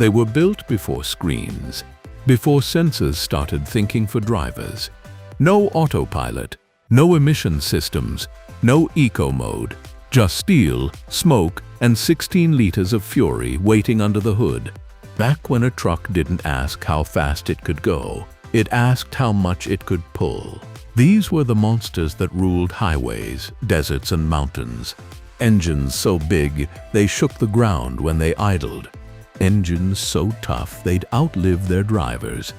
They were built before screens, before sensors started thinking for drivers. No autopilot, no emission systems, no eco mode, just steel, smoke, and 16 liters of fury waiting under the hood. Back when a truck didn't ask how fast it could go, it asked how much it could pull. These were the monsters that ruled highways, deserts, and mountains. Engines so big they shook the ground when they idled. Engines so tough they'd outlive their drivers.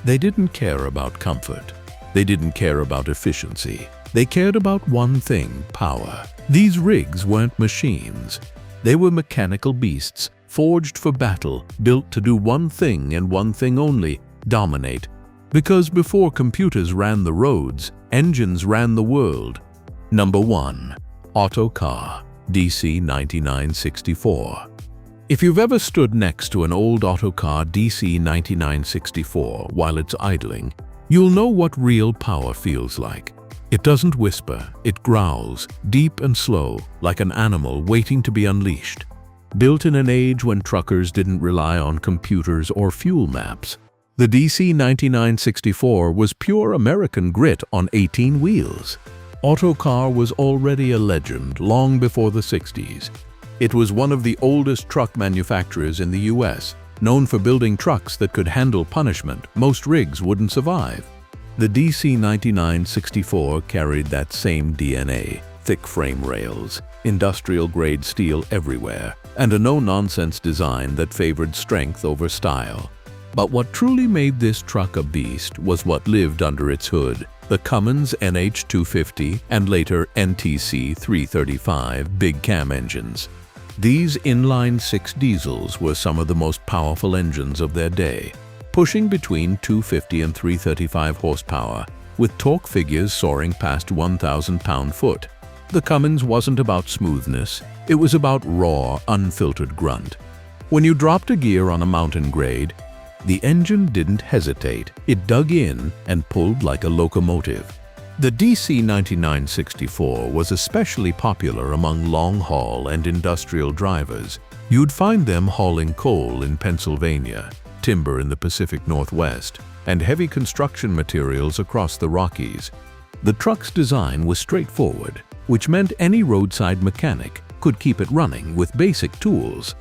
They didn't care about comfort. They didn't care about efficiency. They cared about one thing: power. These rigs weren't machines. They were mechanical beasts, forged for battle, built to do one thing and one thing only: dominate. Because before computers ran the roads, engines ran the world. Number 1. Autocar DC964. If you've ever stood next to an old Autocar DC964 while it's idling, you'll know what real power feels like. It doesn't whisper, it growls, deep and slow, like an animal waiting to be unleashed. Built in an age when truckers didn't rely on computers or fuel maps, the DC964 was pure American grit on 18 wheels. Autocar was already a legend long before the 60s. It was one of the oldest truck manufacturers in the US, known for building trucks that could handle punishment most rigs wouldn't survive. The DC964 carried that same DNA: thick frame rails, industrial-grade steel everywhere, and a no-nonsense design that favored strength over style. But what truly made this truck a beast was what lived under its hood: the Cummins NH250 and later NTC 335 big cam engines. These inline-six diesels were some of the most powerful engines of their day, pushing between 250 and 335 horsepower, with torque figures soaring past 1,000 pound-foot. The Cummins wasn't about smoothness, it was about raw, unfiltered grunt. When you dropped a gear on a mountain grade, the engine didn't hesitate. It dug in and pulled like a locomotive. The DC964 was especially popular among long-haul and industrial drivers. You'd find them hauling coal in Pennsylvania, timber in the Pacific Northwest, and heavy construction materials across the Rockies. The truck's design was straightforward, which meant any roadside mechanic could keep it running with basic tools.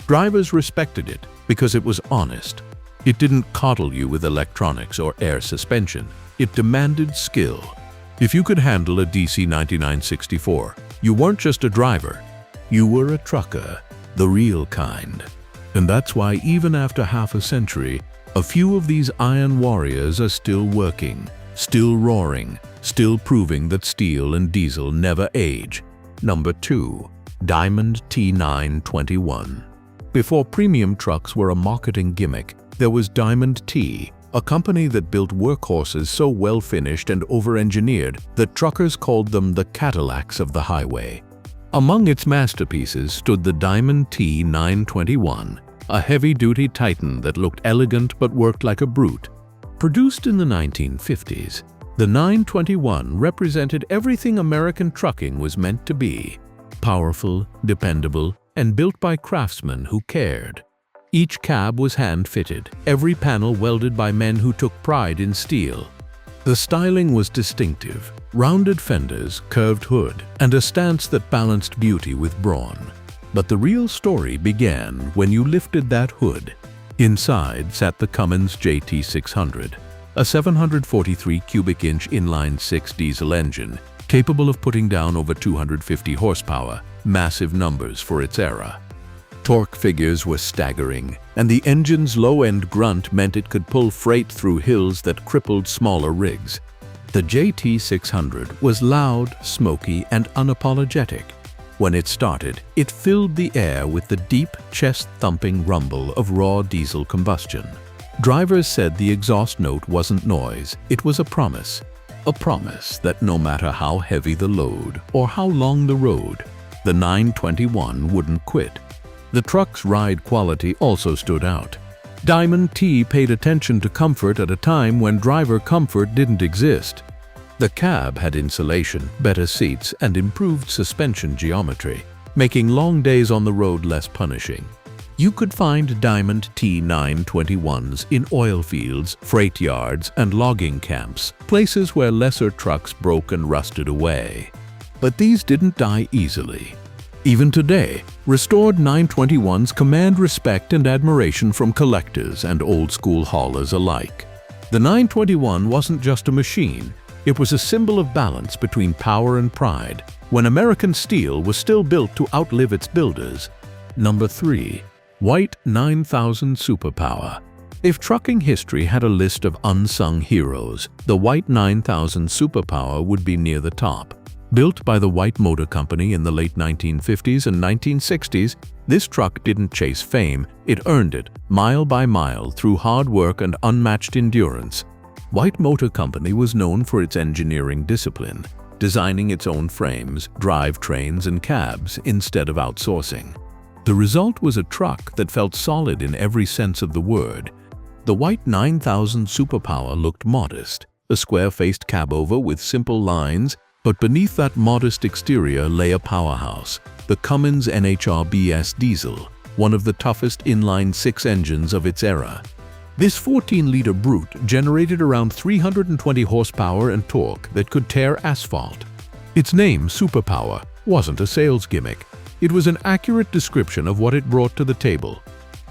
Drivers respected it because it was honest. It didn't coddle you with electronics or air suspension. It demanded skill. If you could handle a DC964, you weren't just a driver. You were a trucker, the real kind. And that's why even after half a century, a few of these iron warriors are still working, still roaring, still proving that steel and diesel never age. Number 2. Diamond T921. Before premium trucks were a marketing gimmick, there was Diamond T, a company that built workhorses so well-finished and over-engineered that truckers called them the Cadillacs of the highway. Among its masterpieces stood the Diamond T921, a heavy-duty titan that looked elegant but worked like a brute. Produced in the 1950s, the 921 represented everything American trucking was meant to be: powerful, dependable, and built by craftsmen who cared. Each cab was hand-fitted, every panel welded by men who took pride in steel. The styling was distinctive: rounded fenders, curved hood, and a stance that balanced beauty with brawn. But the real story began when you lifted that hood. Inside sat the Cummins JT600, a 743 cubic inch inline-six diesel engine capable of putting down over 250 horsepower, massive numbers for its era. Torque figures were staggering, and the engine's low-end grunt meant it could pull freight through hills that crippled smaller rigs. The JT600 was loud, smoky, and unapologetic. When it started, it filled the air with the deep, chest-thumping rumble of raw diesel combustion. Drivers said the exhaust note wasn't noise, it was a promise. A promise that no matter how heavy the load or how long the road, the 921 wouldn't quit. The truck's ride quality also stood out. Diamond T paid attention to comfort at a time when driver comfort didn't exist. The cab had insulation, better seats, and improved suspension geometry, making long days on the road less punishing. You could find Diamond T921s in oil fields, freight yards, and logging camps, places where lesser trucks broke and rusted away. But these didn't die easily. Even today, restored 921s command respect and admiration from collectors and old-school haulers alike. The 921 wasn't just a machine, it was a symbol of balance between power and pride, when American steel was still built to outlive its builders. Number 3. White 9000 Superpower. If trucking history had a list of unsung heroes, the White 9000 Superpower would be near the top. Built by the White Motor Company in the late 1950s and 1960s, this truck didn't chase fame, it earned it, mile by mile, through hard work and unmatched endurance. White Motor Company was known for its engineering discipline, designing its own frames, drivetrains, and cabs instead of outsourcing. The result was a truck that felt solid in every sense of the word. The White 9000 Superpower looked modest, a square-faced cabover with simple lines, but beneath that modest exterior lay a powerhouse, the Cummins NHRBS diesel, one of the toughest inline-six engines of its era. This 14-liter brute generated around 320 horsepower and torque that could tear asphalt. Its name, Superpower, wasn't a sales gimmick. It was an accurate description of what it brought to the table.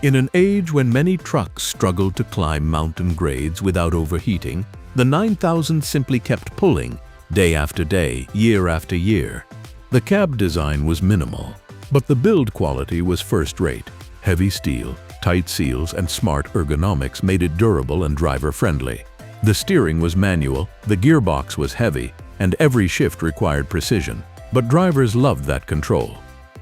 In an age when many trucks struggled to climb mountain grades without overheating, the 9000 simply kept pulling, day after day, year after year. The cab design was minimal, but the build quality was first-rate. Heavy steel, tight seals, and smart ergonomics made it durable and driver-friendly. The steering was manual, the gearbox was heavy, and every shift required precision, but drivers loved that control.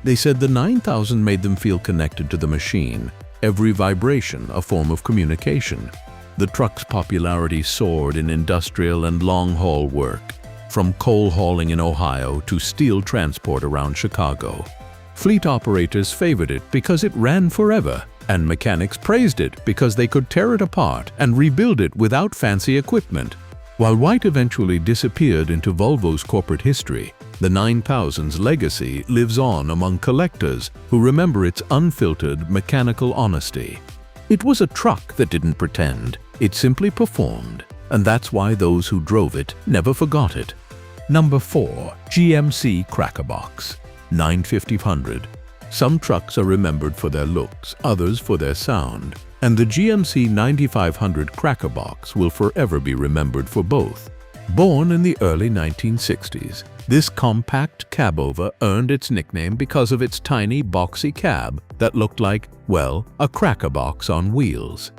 They said the 9000 made them feel connected to the machine, every vibration a form of communication. The truck's popularity soared in industrial and long-haul work, from coal hauling in Ohio to steel transport around Chicago. Fleet operators favored it because it ran forever, and mechanics praised it because they could tear it apart and rebuild it without fancy equipment. While White eventually disappeared into Volvo's corporate history, the 9000's legacy lives on among collectors who remember its unfiltered mechanical honesty. It was a truck that didn't pretend, it simply performed, and that's why those who drove it never forgot it. Number 4. GMC Cracker Box 950. Some trucks are remembered for their looks, others for their sound, and the GMC 9500 Cracker Box will forever be remembered for both. Born in the early 1960s, this compact cabover earned its nickname because of its tiny, boxy cab that looked like, well, a cracker box on wheels.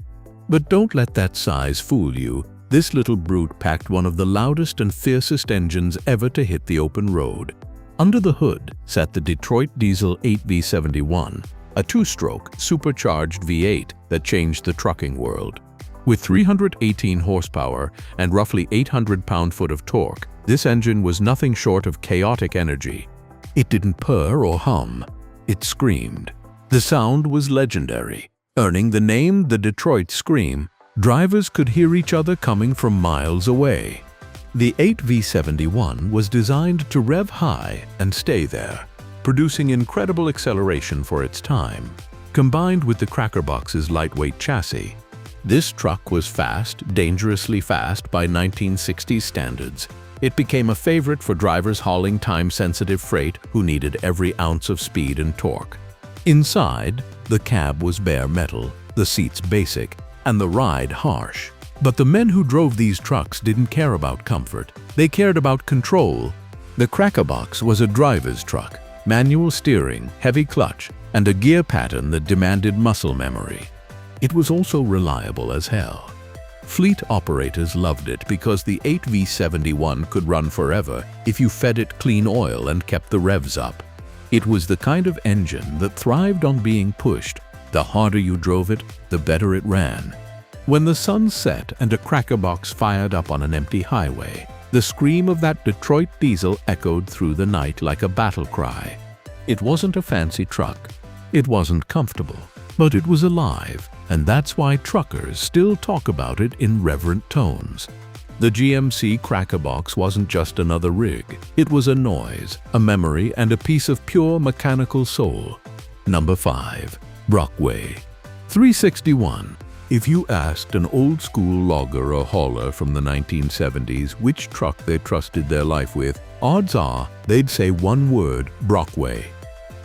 But don't let that size fool you. This little brute packed one of the loudest and fiercest engines ever to hit the open road. Under the hood sat the Detroit Diesel 8V71, a two-stroke, supercharged V8 that changed the trucking world. With 318 horsepower and roughly 800 pound-foot of torque, this engine was nothing short of chaotic energy. It didn't purr or hum, it screamed. The sound was legendary, earning the name the Detroit Scream. Drivers could hear each other coming from miles away. The 8V71 was designed to rev high and stay there, producing incredible acceleration for its time. Combined with the Cracker Box's lightweight chassis, this truck was fast, dangerously fast by 1960s standards. It became a favorite for drivers hauling time-sensitive freight who needed every ounce of speed and torque. Inside, the cab was bare metal, the seats basic, and the ride harsh. But the men who drove these trucks didn't care about comfort. They cared about control. The Cracker Box was a driver's truck, manual steering, heavy clutch, and a gear pattern that demanded muscle memory. It was also reliable as hell. Fleet operators loved it because the 8V71 could run forever if you fed it clean oil and kept the revs up. It was the kind of engine that thrived on being pushed. The harder you drove it, the better it ran. When the sun set and a Cracker Box fired up on an empty highway, the scream of that Detroit diesel echoed through the night like a battle cry. It wasn't a fancy truck. It wasn't comfortable. But it was alive, and that's why truckers still talk about it in reverent tones. The GMC Cracker Box wasn't just another rig. It was a noise, a memory, and a piece of pure mechanical soul. Number 5. Brockway 361. If you asked an old-school logger or hauler from the 1970s which truck they trusted their life with, odds are they'd say one word: Brockway.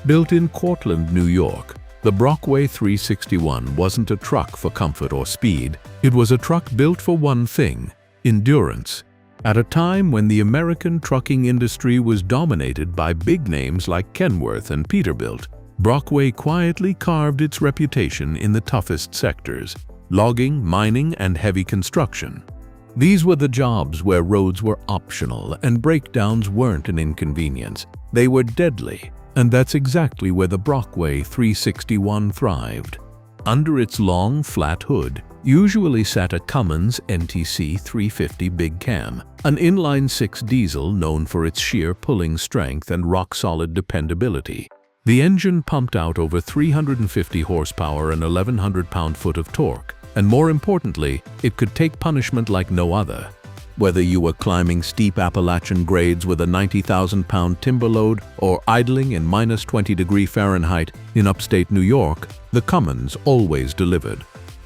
Built in Cortland, New York, the Brockway 361 wasn't a truck for comfort or speed. It was a truck built for one thing: endurance. At a time when the American trucking industry was dominated by big names like Kenworth and Peterbilt, Brockway quietly carved its reputation in the toughest sectors: logging, mining, and heavy construction. These were the jobs where roads were optional and breakdowns weren't an inconvenience. They were deadly, and that's exactly where the Brockway 361 thrived. Under its long, flat hood usually sat a Cummins NTC 350 Big Cam, an inline-six diesel known for its sheer pulling strength and rock-solid dependability. The engine pumped out over 350 horsepower and 1,100 pound-foot of torque, and more importantly, it could take punishment like no other. Whether you were climbing steep Appalachian grades with a 90,000-pound timber load or idling in -20 Fahrenheit in upstate New York, the Cummins always delivered.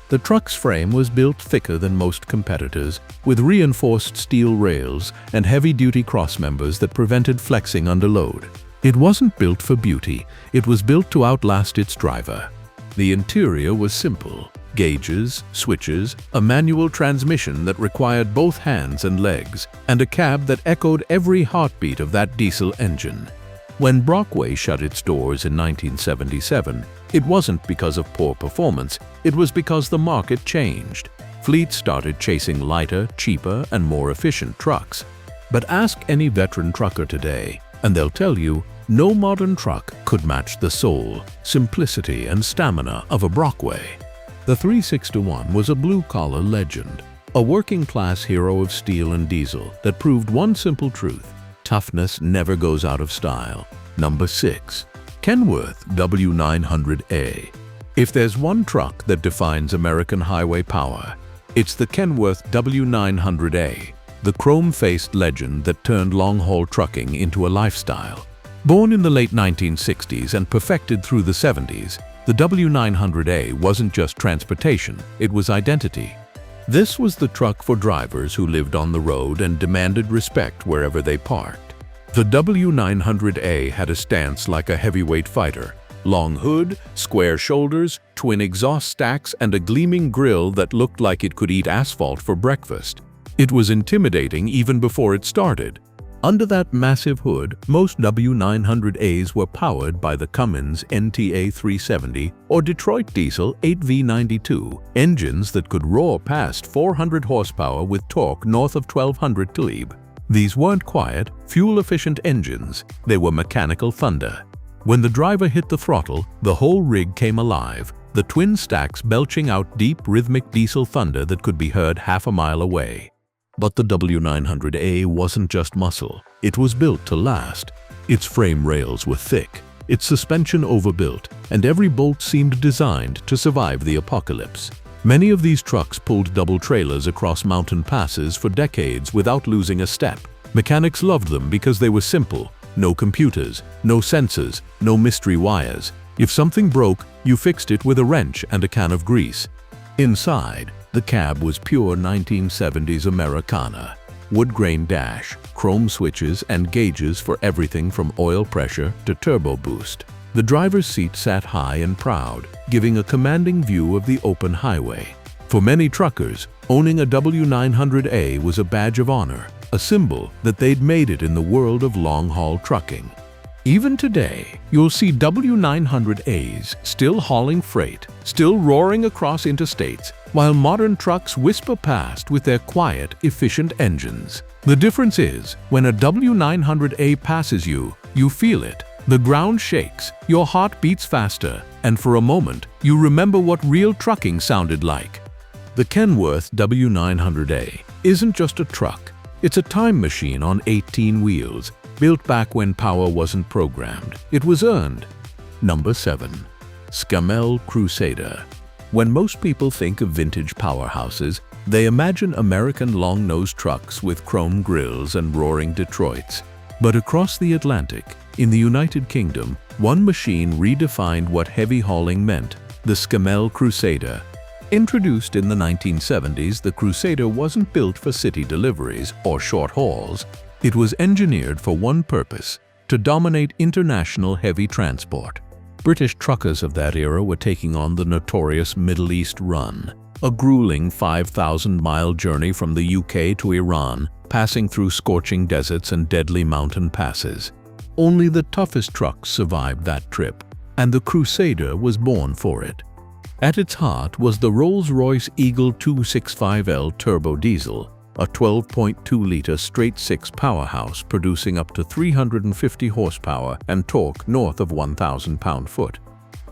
The truck's frame was built thicker than most competitors, with reinforced steel rails and heavy-duty crossmembers that prevented flexing under load. It wasn't built for beauty, it was built to outlast its driver. The interior was simple: gauges, switches, a manual transmission that required both hands and legs, and a cab that echoed every heartbeat of that diesel engine. When Brockway shut its doors in 1977, it wasn't because of poor performance, it was because the market changed. Fleets started chasing lighter, cheaper, and more efficient trucks. But ask any veteran trucker today, and they'll tell you no modern truck could match the soul, simplicity, and stamina of a Brockway. The 361 was a blue-collar legend, a working-class hero of steel and diesel that proved one simple truth: toughness never goes out of style. Number 6. Kenworth W900A. If there's one truck that defines American highway power, it's the Kenworth W900A, the chrome-faced legend that turned long-haul trucking into a lifestyle. Born in the late 1960s and perfected through the 70s, the W900A wasn't just transportation, it was identity. This was the truck for drivers who lived on the road and demanded respect wherever they parked. The W900A had a stance like a heavyweight fighter: long hood, square shoulders, twin exhaust stacks, and a gleaming grille that looked like it could eat asphalt for breakfast. It was intimidating even before it started. Under that massive hood, most W900As were powered by the Cummins NTA 370 or Detroit Diesel 8V92, engines that could roar past 400 horsepower with torque north of 1,200 kb. These weren't quiet, fuel-efficient engines, they were mechanical thunder. When the driver hit the throttle, the whole rig came alive, the twin stacks belching out deep, rhythmic diesel thunder that could be heard half a mile away. But the W900A wasn't just muscle, it was built to last. Its frame rails were thick, its suspension overbuilt, and every bolt seemed designed to survive the apocalypse. Many of these trucks pulled double trailers across mountain passes for decades without losing a step. Mechanics loved them because they were simple: no computers, no sensors, no mystery wires. If something broke, you fixed it with a wrench and a can of grease. Inside, the cab was pure 1970s Americana. Wood grain dash, chrome switches, and gauges for everything from oil pressure to turbo boost. The driver's seat sat high and proud, giving a commanding view of the open highway. For many truckers, owning a W900A was a badge of honor, a symbol that they'd made it in the world of long-haul trucking. Even today, you'll see W900As still hauling freight, still roaring across interstates, while modern trucks whisper past with their quiet, efficient engines. The difference is, when a W900A passes you, you feel it. The ground shakes, your heart beats faster, and for a moment, you remember what real trucking sounded like. The Kenworth W900A isn't just a truck, it's a time machine on 18 wheels, built back when power wasn't programmed, it was earned. Number 7. Scammell Crusader. When most people think of vintage powerhouses, they imagine American long-nosed trucks with chrome grills and roaring Detroits. But across the Atlantic, in the United Kingdom, one machine redefined what heavy hauling meant: the Scammell Crusader. Introduced in the 1970s, the Crusader wasn't built for city deliveries or short hauls. It was engineered for one purpose: to dominate international heavy transport. British truckers of that era were taking on the notorious Middle East Run, a grueling 5,000-mile journey from the UK to Iran, passing through scorching deserts and deadly mountain passes. Only the toughest trucks survived that trip, and the Crusader was born for it. At its heart was the Rolls-Royce Eagle 265L turbo diesel, a 12.2-liter straight-six powerhouse producing up to 350 horsepower and torque north of 1,000 pound-foot.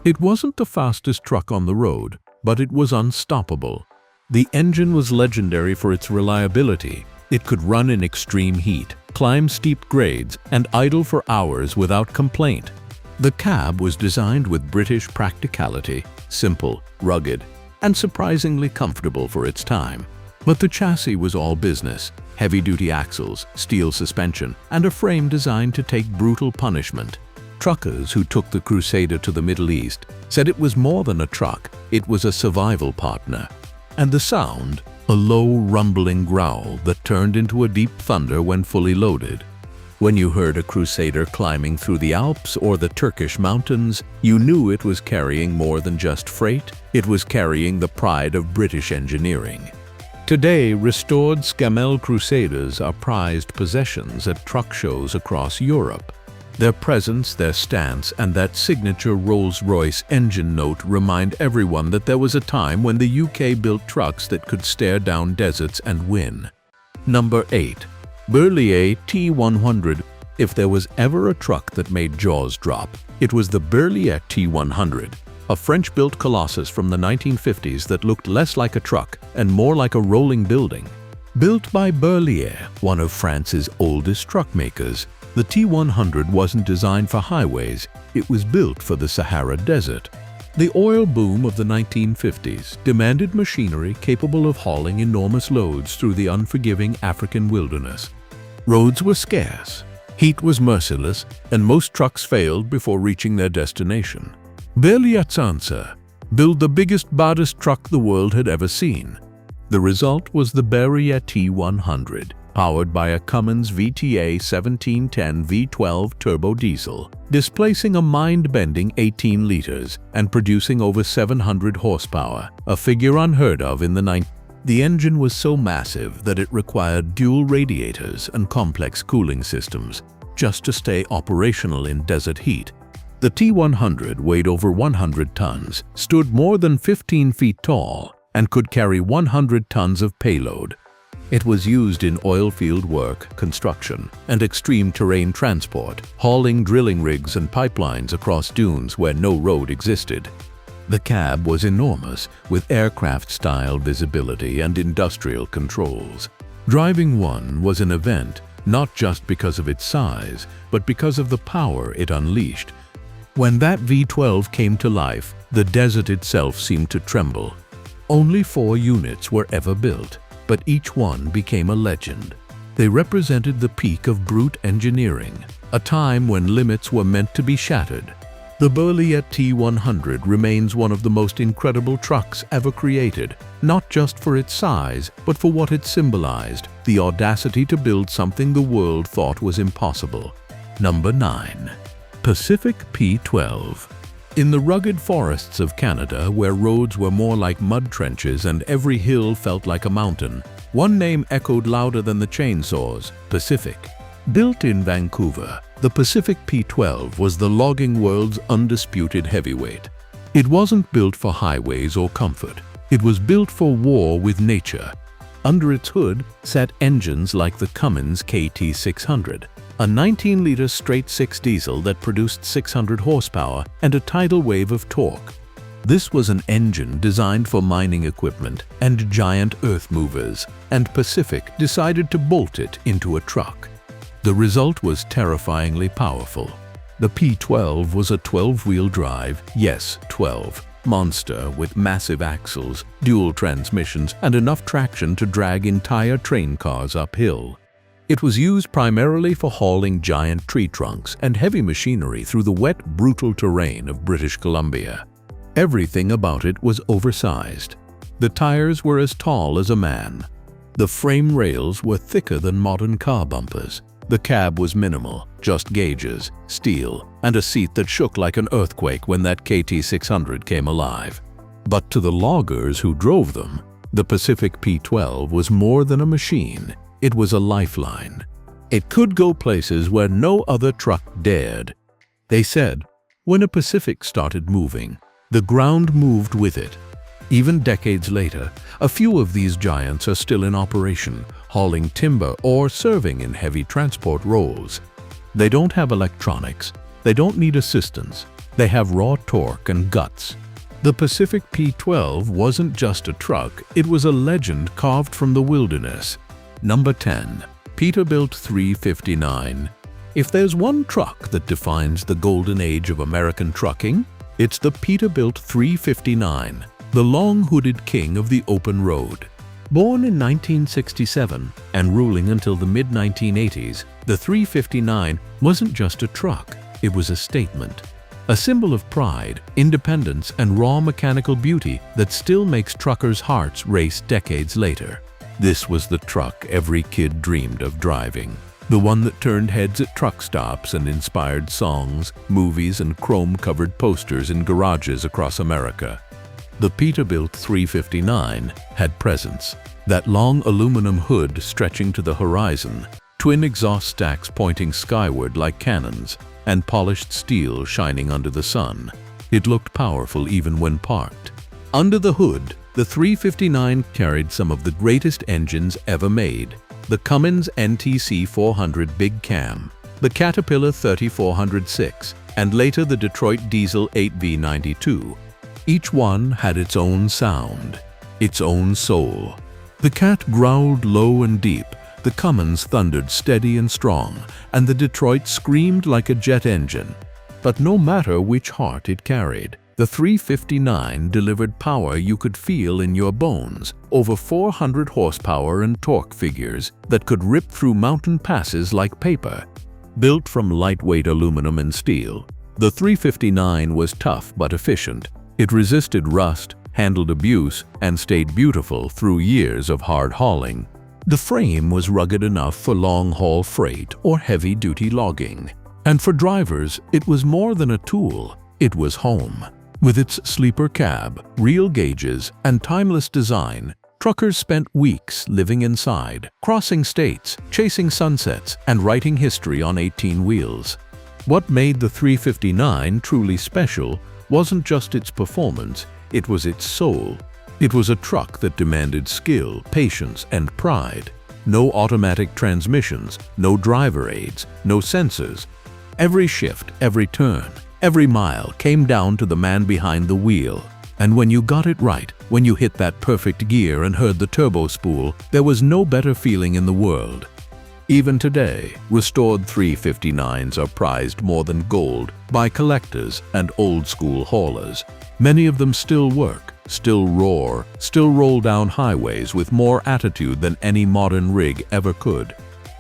It wasn't the fastest truck on the road, but it was unstoppable. The engine was legendary for its reliability. It could run in extreme heat, climb steep grades, and idle for hours without complaint. The cab was designed with British practicality, simple, rugged, and surprisingly comfortable for its time. But the chassis was all business: heavy-duty axles, steel suspension, and a frame designed to take brutal punishment. Truckers who took the Crusader to the Middle East said it was more than a truck, it was a survival partner. And the sound? A low, rumbling growl that turned into a deep thunder when fully loaded. When you heard a Crusader climbing through the Alps or the Turkish mountains, you knew it was carrying more than just freight. It was carrying the pride of British engineering. Today, restored Scammell Crusaders are prized possessions at truck shows across Europe. Their presence, their stance, and that signature Rolls-Royce engine note remind everyone that there was a time when the UK built trucks that could stare down deserts and win. Number 8. Berliet T100. If there was ever a truck that made jaws drop, it was the Berliet T100, a French-built colossus from the 1950s that looked less like a truck and more like a rolling building. Built by Berliet, one of France's oldest truck makers, the T100 wasn't designed for highways, it was built for the Sahara Desert. The oil boom of the 1950s demanded machinery capable of hauling enormous loads through the unforgiving African wilderness. Roads were scarce, heat was merciless, and most trucks failed before reaching their destination. Berliet's answer: build the biggest, baddest truck the world had ever seen. The result was the Berliet T100, powered by a Cummins VTA 1710 V12 turbo diesel, displacing a mind-bending 18 liters and producing over 700 horsepower, a figure unheard of in the 90s. The engine was so massive that it required dual radiators and complex cooling systems just to stay operational in desert heat. The T100 weighed over 100 tons, stood more than 15 feet tall, and could carry 100 tons of payload. It was used in oilfield work, construction, and extreme terrain transport, hauling drilling rigs and pipelines across dunes where no road existed. The cab was enormous, with aircraft-style visibility and industrial controls. Driving one was an event, not just because of its size, but because of the power it unleashed. When that V12 came to life, the desert itself seemed to tremble. Only 4 units were ever built, but each one became a legend. They represented the peak of brute engineering, a time when limits were meant to be shattered. The Berliet T100 remains one of the most incredible trucks ever created, not just for its size, but for what it symbolized: the audacity to build something the world thought was impossible. Number 9. Pacific P12. In the rugged forests of Canada, where roads were more like mud trenches and every hill felt like a mountain, one name echoed louder than the chainsaws: Pacific. Built in Vancouver, the Pacific P12 was the logging world's undisputed heavyweight. It wasn't built for highways or comfort. It was built for war with nature. Under its hood sat engines like the Cummins KT600, a 19-liter straight-six diesel that produced 600 horsepower and a tidal wave of torque. This was an engine designed for mining equipment and giant earth movers, and Pacific decided to bolt it into a truck. The result was terrifyingly powerful. The P12 was a 12-wheel drive, yes, 12, monster with massive axles, dual transmissions, and enough traction to drag entire train cars uphill. It was used primarily for hauling giant tree trunks and heavy machinery through the wet, brutal terrain of British Columbia. Everything about it was oversized. The tires were as tall as a man. The frame rails were thicker than modern car bumpers. The cab was minimal, just gauges, steel, and a seat that shook like an earthquake when that KT600 came alive. But to the loggers who drove them, the Pacific P12 was more than a machine. It was a lifeline. It could go places where no other truck dared. They said, when a Pacific started moving, the ground moved with it. Even decades later, a few of these giants are still in operation, hauling timber or serving in heavy transport roles. They don't have electronics. They don't need assistance. They have raw torque and guts. The Pacific P12 wasn't just a truck, it was a legend carved from the wilderness. Number 10. Peterbilt 359. If there's one truck that defines the golden age of American trucking, it's the Peterbilt 359, the long-hooded king of the open road. Born in 1967 and ruling until the mid-1980s, the 359 wasn't just a truck, it was a statement. A symbol of pride, independence, and raw mechanical beauty that still makes truckers' hearts race decades later. This was the truck every kid dreamed of driving. The one that turned heads at truck stops and inspired songs, movies, and chrome-covered posters in garages across America. The Peterbilt 359 had presence. That long aluminum hood stretching to the horizon, twin exhaust stacks pointing skyward like cannons, and polished steel shining under the sun. It looked powerful even when parked. Under the hood, the 359 carried some of the greatest engines ever made. The Cummins NTC 400 Big Cam, the Caterpillar 3406, and later the Detroit Diesel 8V92. Each one had its own sound, its own soul. The Cat growled low and deep, the Cummins thundered steady and strong, and the Detroit screamed like a jet engine. But no matter which heart it carried, the 359 delivered power you could feel in your bones, over 400 horsepower and torque figures that could rip through mountain passes like paper. Built from lightweight aluminum and steel, the 359 was tough but efficient. It resisted rust, handled abuse, and stayed beautiful through years of hard hauling. The frame was rugged enough for long-haul freight or heavy-duty logging. And for drivers, it was more than a tool, it was home. With its sleeper cab, real gauges, and timeless design, truckers spent weeks living inside, crossing states, chasing sunsets, and writing history on 18 wheels. What made the 359 truly special wasn't just its performance, it was its soul. It was a truck that demanded skill, patience, and pride. No automatic transmissions, no driver aids, no sensors. Every shift, every turn, every mile came down to the man behind the wheel. And when you got it right, when you hit that perfect gear and heard the turbo spool, there was no better feeling in the world. Even today, restored 359s are prized more than gold by collectors and old-school haulers. Many of them still work, still roar, still roll down highways with more attitude than any modern rig ever could.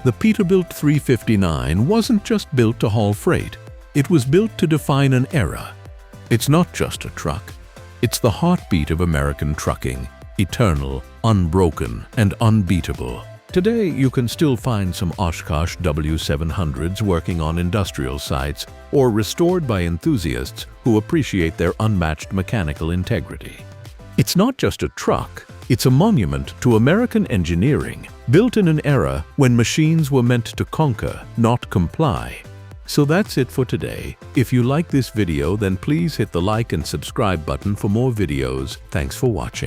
The Peterbilt 359 wasn't just built to haul freight, it was built to define an era. It's not just a truck, it's the heartbeat of American trucking, eternal, unbroken, and unbeatable. Today, you can still find some Oshkosh W700s working on industrial sites or restored by enthusiasts who appreciate their unmatched mechanical integrity. It's not just a truck, it's a monument to American engineering, built in an era when machines were meant to conquer, not comply. So that's it for today. If you like this video, then please hit the like and subscribe button for more videos. Thanks for watching.